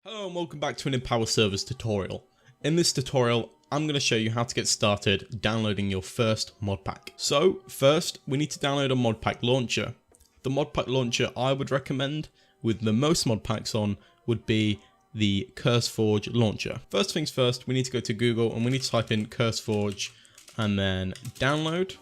Hello and welcome back to an Empower Servers tutorial. In this tutorial, I'm going to show you how to get started downloading your first mod pack. So first, we need to download a mod pack launcher. The mod pack launcher I would recommend with the most mod packs on would be the CurseForge launcher. First things first, we need to go to Google and we need to type in CurseForge and then download.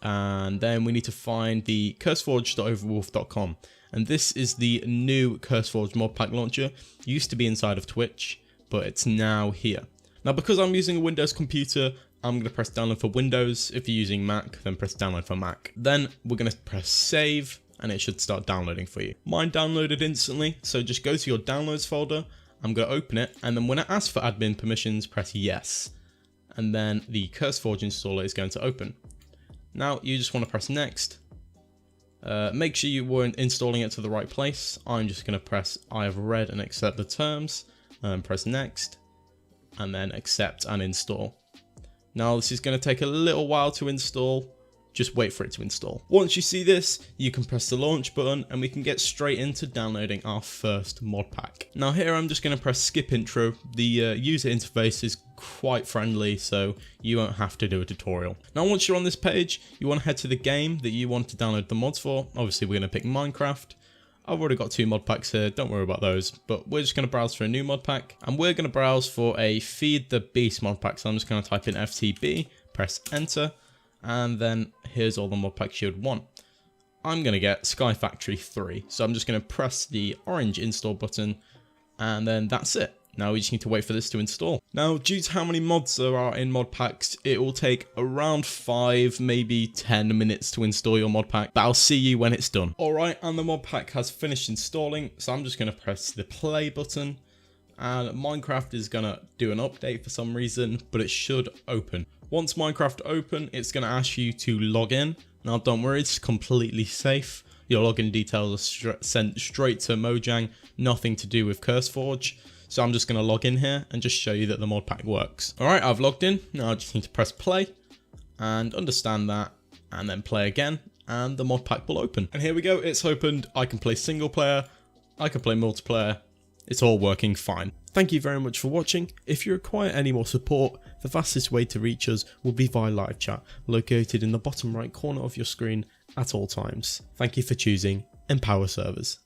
And then we need to find the curseforge.overwolf.com. And this is the new CurseForge mod pack launcher. It used to be inside of Twitch, but it's now here. Now, because I'm using a Windows computer, I'm going to press download for Windows. If you're using Mac, then press download for Mac. Then we're going to press save, and it should start downloading for you. Mine downloaded instantly, so just go to your downloads folder. I'm going to open it, and then when it asks for admin permissions, press yes. And then the CurseForge installer is going to open. Now, you just want to press next. Make sure you weren't installing it to the right place. I'm just going to press I have read and accept the terms, and press next, and then accept and install. Now this is going to take a little while to install. Just wait for it to install. Once you see this, you can press the launch button and we can get straight into downloading our first mod pack. Now here I'm just going to press skip intro. The user interface is quite friendly, so you won't have to do a tutorial. Now once you're on this page, you want to head to the game that you want to download the mods for. Obviously we're going to pick Minecraft. I've already got 2 mod packs here, don't worry about those, but we're just going to browse for a new mod pack, and we're going to browse for a Feed the Beast mod pack. So I'm just going to type in FTB, press enter, and then here's all the mod packs you'd want. I'm going to get Sky Factory 3, so I'm just going to press the orange install button, and then that's it. Now we just need to wait for this to install. Now, due to how many mods there are in mod packs, it will take around 5, maybe 10 minutes to install your mod pack, but I'll see you when it's done. Alright, and the mod pack has finished installing, so I'm just going to press the play button, and Minecraft is going to do an update for some reason, but it should open. Once Minecraft open, it's going to ask you to log in. Now don't worry, it's completely safe. Your login details are sent straight to Mojang, nothing to do with CurseForge. So I'm just going to log in here and just show you that the mod pack works. Alright, I've logged in. Now I just need to press play and understand that, and then play again, and the mod pack will open. And here we go, it's opened. I can play single player, I can play multiplayer. It's all working fine. Thank you very much for watching. If you require any more support, the fastest way to reach us will be via live chat, located in the bottom right corner of your screen at all times. Thank you for choosing Empower Servers.